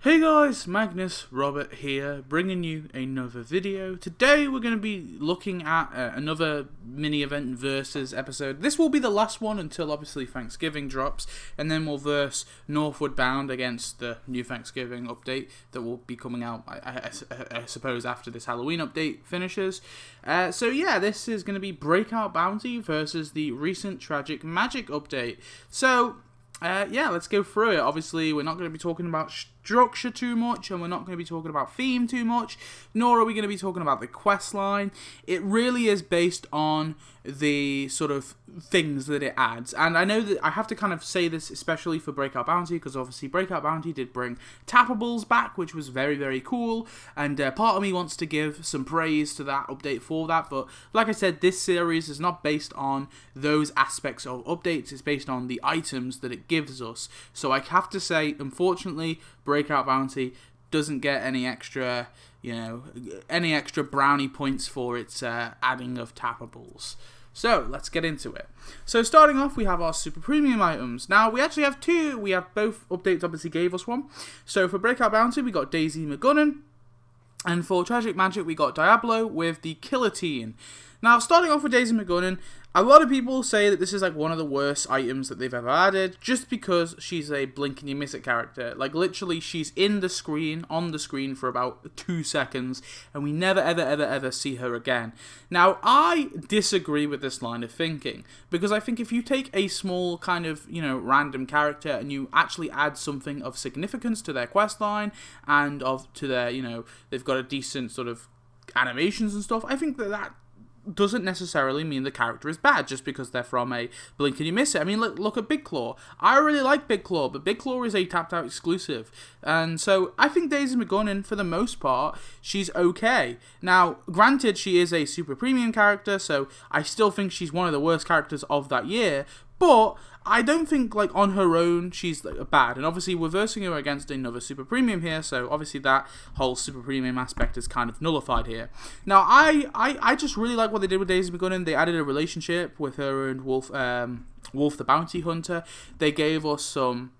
Hey guys, Magnus Robert here, bringing you another video. Today we're going to be looking at another mini-event versus episode. This will be the last one until obviously Thanksgiving drops, and then we'll verse Northward Bound against the new Thanksgiving update that will be coming out, I suppose, after this Halloween update finishes. So yeah, this is going to be Breakout Bounty versus the recent Tragic Magic update. So yeah, let's go through it. Obviously, we're not going to be talking about structure too much, and we're not going to be talking about theme too much, nor are we going to be talking about the quest line. It really is based on the sort of things that it adds. And I know that I have to kind of say this especially for Breakout Bounty, because obviously Breakout Bounty did bring tappables back, which was very, very cool, and part of me wants to give some praise to that update for that. But like I said, this series is not based on those aspects of updates, it's based on the items that it gives us. So I have to say, unfortunately, Breakout Bounty doesn't get any extra, any extra brownie points for its adding of tappables. So let's get into it. So starting off, we have our super premium items. Now we actually have two. We have both updates obviously gave us one. So for Breakout Bounty, we got Daisy McGunnan, and for Tragic Magic, we got Diablo with the Guillotine. Now, starting off with Daisy McGunnan, a lot of people say that this is like one of the worst items that they've ever added, just because she's a blink and you miss it character. Like, literally, she's on the screen for about 2 seconds, and we never, ever see her again. Now, I disagree with this line of thinking, because I think if you take a small kind of, random character and you actually add something of significance to their questline, and to their, they've got a decent sort of animations and stuff, I think that doesn't necessarily mean the character is bad just because they're from a blink and you miss it. I mean, look at Big Claw. I really like Big Claw, but Big Claw is a tapped out exclusive. And so I think Daisy McGunnan, for the most part, she's okay. Now, granted, she is a super premium character, so I still think she's one of the worst characters of that year, but I don't think, on her own, she's bad. And obviously, we're versing her against another super premium here, so obviously that whole super premium aspect is kind of nullified here. Now, I just really like what they did with Daisy McGunnan. They added a relationship with her and Wolf the Bounty Hunter. They gave us some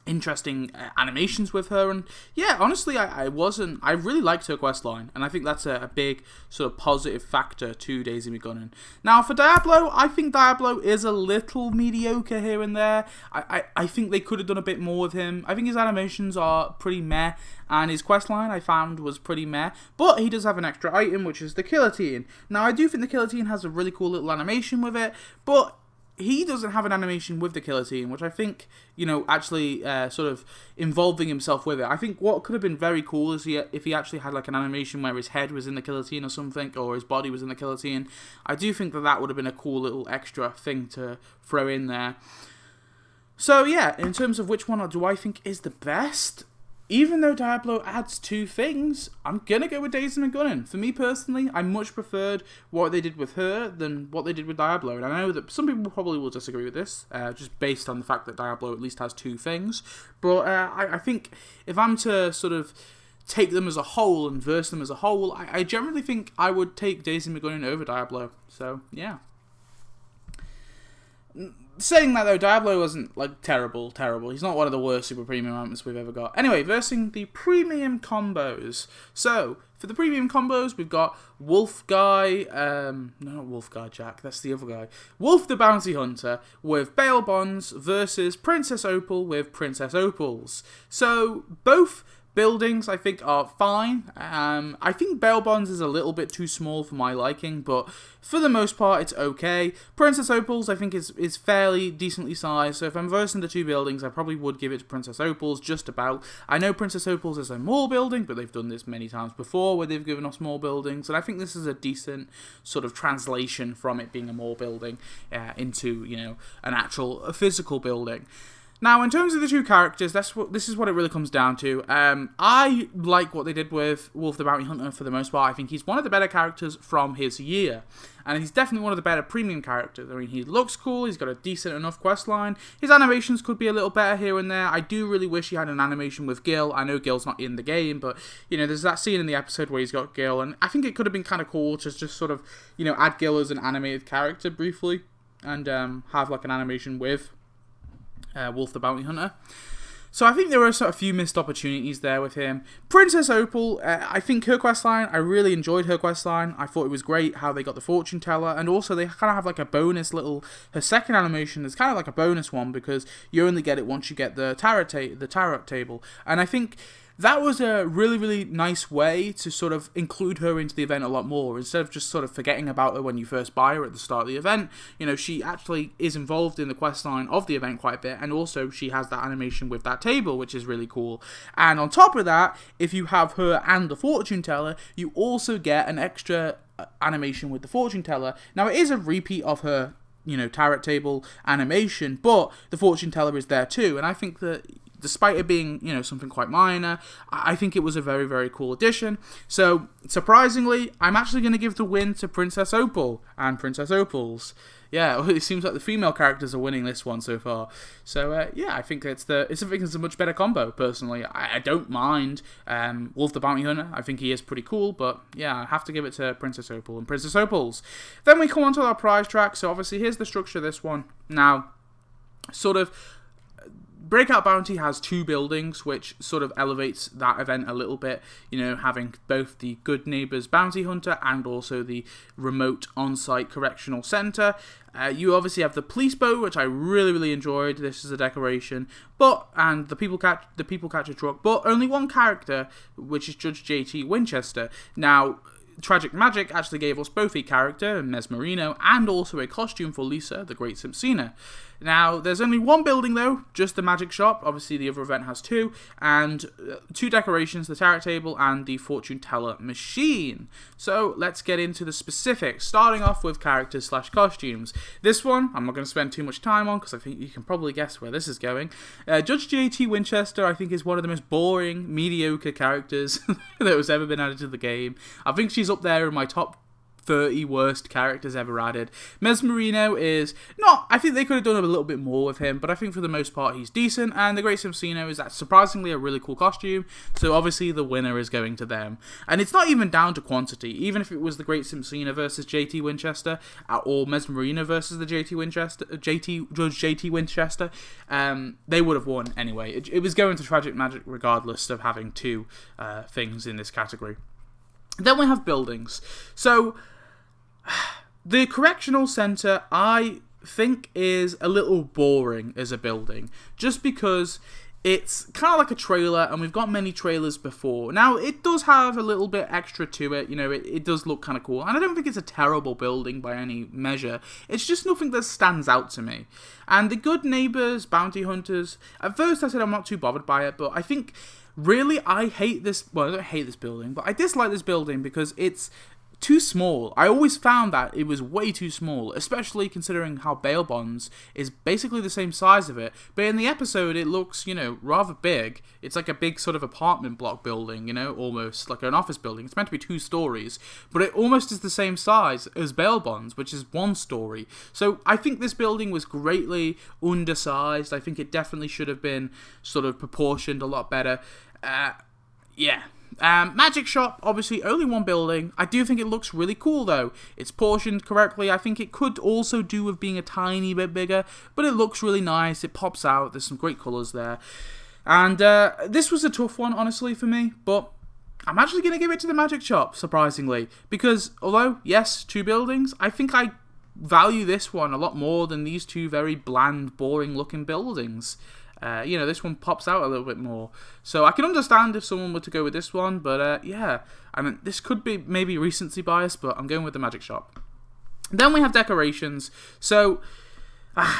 interesting animations with her, and yeah, honestly, I really liked her questline, and I think that's a big sort of positive factor to Daisy McGunnan. Now for Diablo, I think Diablo is a little mediocre here and there. I think they could have done a bit more with him. I think his animations are pretty meh, and his questline I found was pretty meh, but he does have an extra item, which is the Guillotine. Now I do think the Guillotine has a really cool little animation with it, but he doesn't have an animation with the Guillotine, which I think, actually sort of involving himself with it. I think what could have been very cool is if he actually had an animation where his head was in the Guillotine or something, or his body was in the Guillotine. I do think that would have been a cool little extra thing to throw in there. So yeah, in terms of which one do I think is the best, even though Diablo adds two things, I'm going to go with Daisy McGunnan. For me personally, I much preferred what they did with her than what they did with Diablo. And I know that some people probably will disagree with this, just based on the fact that Diablo at least has two things. But I think if I'm to sort of take them as a whole and verse them as a whole, I generally think I would take Daisy McGunnan over Diablo. So, yeah. Saying that though, Diablo wasn't terrible. He's not one of the worst super premium items we've ever got. Anyway, versing the premium combos. So for the premium combos, we've got Wolf Guy, no, not Wolf Guy Jack, that's the other guy. Wolf the Bounty Hunter with bail bonds versus Princess Opal with Princess Opals. So both buildings, I think, are fine. I think bail bonds is a little bit too small for my liking, but for the most part, it's okay. Princess Opals, I think, is fairly decently sized, so if I'm versing the two buildings, I probably would give it to Princess Opals, just about. I know Princess Opals is a mall building, but they've done this many times before, where they've given us mall buildings, and I think this is a decent sort of translation from it being a mall building into, an actual physical building. Now, in terms of the two characters, this is what it really comes down to. I like what they did with Wolf the Bounty Hunter for the most part. I think he's one of the better characters from his year. And he's definitely one of the better premium characters. I mean, he looks cool, he's got a decent enough questline. His animations could be a little better here and there. I do really wish he had an animation with Gil. I know Gil's not in the game, but, there's that scene in the episode where he's got Gil. And I think it could have been kind of cool to just sort of, add Gil as an animated character briefly. And have, an animation with Wolf the Bounty Hunter. So I think there were sort of a few missed opportunities there with him. Princess Opal, I think her questline, I really enjoyed her questline. I thought it was great how they got the fortune teller, and also they kind of have like a bonus little, her second animation is kind of like a bonus one because you only get it once you get the tarot table. And I think that was a really, really nice way to sort of include her into the event a lot more. Instead of just sort of forgetting about her when you first buy her at the start of the event, you know, she actually is involved in the questline of the event quite a bit, and also she has that animation with that table, which is really cool. And on top of that, if you have her and the fortune teller, you also get an extra animation with the fortune teller. Now, it is a repeat of her, you know, tarot table animation, but the fortune teller is there too, and I think that despite it being, you know, something quite minor, I think it was a very, very cool addition. So, surprisingly, I'm actually going to give the win to Princess Opal and Princess Opals. Yeah, it seems like the female characters are winning this one so far. So, yeah, I think it's a much better combo, personally. I don't mind Wolf the Bounty Hunter. I think he is pretty cool, but, yeah, I have to give it to Princess Opal and Princess Opals. Then we come on to our prize track. So, obviously, here's the structure of this one. Now, sort of, Breakout Bounty has 2 buildings, which sort of elevates that event a little bit, you know, having both the Good Neighbors Bounty Hunter and also the remote on-site correctional center. You obviously have the police boat, which I really, really enjoyed. This is a decoration, and the people catcher truck, but only one character, which is Judge JT Winchester. Now, Tragic Magic actually gave us both a character, Mesmerino, and also a costume for Lisa, the Great Simpsina. Now, there's only one building though, just the magic shop. Obviously, the other event has 2, and 2 decorations, the tarot table and the fortune teller machine. So, let's get into the specifics, starting off with characters / costumes. This one, I'm not going to spend too much time on, because I think you can probably guess where this is going. Judge JT Winchester, I think, is one of the most boring, mediocre characters that has ever been added to the game. I think she's up there in my top 30 worst characters ever added. Mesmerino is not, I think they could have done a little bit more with him, but I think for the most part he's decent, and the Great Simpsino is that surprisingly a really cool costume, so obviously the winner is going to them. And it's not even down to quantity, even if it was the Great Simpsino versus JT Winchester, or Mesmerino versus the Judge JT Winchester, they would have won anyway. It was going to Tragic Magic regardless of having 2 things in this category. Then we have buildings. So, the correctional center, I think, is a little boring as a building, just because it's kind of like a trailer, and we've got many trailers before. Now, it does have a little bit extra to it, you know, it does look kind of cool, and I don't think it's a terrible building by any measure. It's just nothing that stands out to me. And the Good Neighbors, Bounty Hunters, at first I said I'm not too bothered by it, but I think, really, I hate this, well, I don't hate this building, but I dislike this building because it's too small. I always found that it was way too small, especially considering how bail bonds is basically the same size of it, but in the episode it looks, you know, rather big. It's like a big sort of apartment block building, you know, almost like an office building. It's meant to be 2 stories, but it almost is the same size as bail bonds, which is 1 story. So I think this building was greatly undersized. I think it definitely should have been sort of proportioned a lot better. Yeah. Magic Shop, obviously only 1 building. I do think it looks really cool though. It's portioned correctly. I think it could also do with being a tiny bit bigger, but it looks really nice. It pops out. There's some great colours there. And this was a tough one, honestly, for me, but I'm actually going to give it to the Magic Shop, surprisingly, because although, yes, 2 buildings, I think I value this one a lot more than these 2 very bland, boring looking buildings. You know, this one pops out a little bit more. So I can understand if someone were to go with this one, but yeah, I mean, this could be maybe recency bias, but I'm going with the Magic Shop. Then we have decorations. So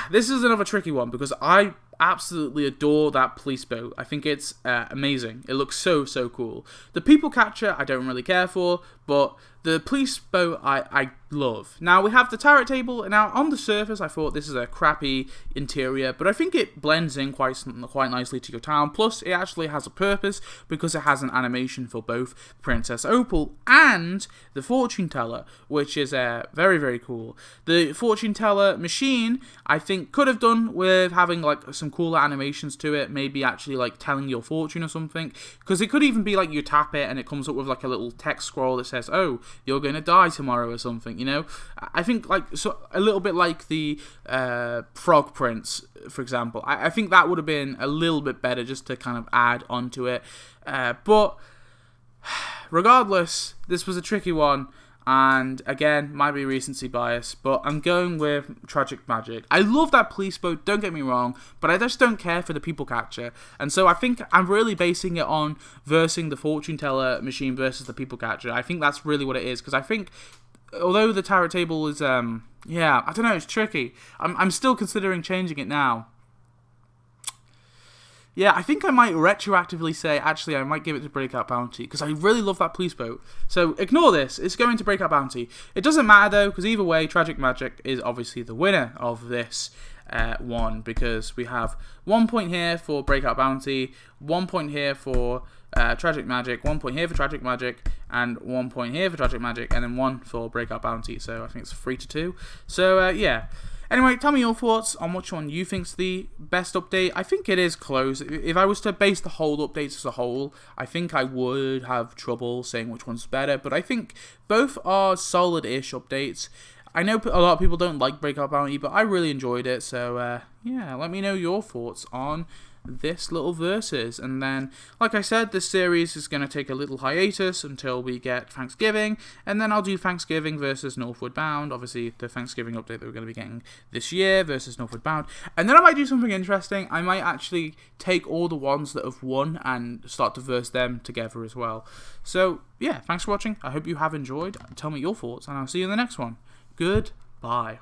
this is another tricky one because I absolutely adore that police boat. I think it's amazing. It looks so, so cool. The people catcher I don't really care for, but the police boat I love. Now we have the tarot table, and now on the surface I thought this is a crappy interior, but I think it blends in quite nicely to your town. Plus it actually has a purpose because it has an animation for both Princess Opal and the fortune teller, which is very, very cool. The fortune teller machine I think could have done with having like some cooler animations to it, maybe actually like telling your fortune or something, because it could even be like you tap it and it comes up with like a little text scroll that says, oh, you're going to die tomorrow or something, you know? I think, like, so a little bit like the Frog Prince, for example. I think that would have been a little bit better just to kind of add onto it. But regardless, this was a tricky one. And again, might be recency bias, but I'm going with Tragic Magic. I love that police boat, don't get me wrong, but I just don't care for the people catcher. And so I think I'm really basing it on versing the fortune teller machine versus the people catcher. I think that's really what it is, because I think, although the tarot table is, yeah, I don't know, it's tricky. I'm still considering changing it now. Yeah, I think I might retroactively say, actually, I might give it to Breakout Bounty, because I really love that police boat. So, ignore this, it's going to Breakout Bounty. It doesn't matter, though, because either way, Tragic Magic is obviously the winner of this one, because we have 1 point here for Breakout Bounty, 1 point here for Tragic Magic, 1 point here for Tragic Magic, and 1 point here for Tragic Magic, and then 1 for Breakout Bounty, so I think it's 3-2. So, yeah. Anyway, tell me your thoughts on which one you think's the best update. I think it is close. If I was to base the whole updates as a whole, I think I would have trouble saying which one's better. But I think both are solid-ish updates. I know a lot of people don't like Breakout Bounty, but I really enjoyed it. So, yeah, let me know your thoughts on this little versus. And then, like I said, this series is going to take a little hiatus until we get Thanksgiving, and then I'll do Thanksgiving versus Northward Bound, obviously the Thanksgiving update that we're going to be getting this year versus Northward Bound. And then I might do something interesting. I might actually take all the ones that have won and start to verse them together as well. So yeah, thanks for watching. I hope you have enjoyed. Tell me your thoughts, and I'll see you in the next one. Goodbye.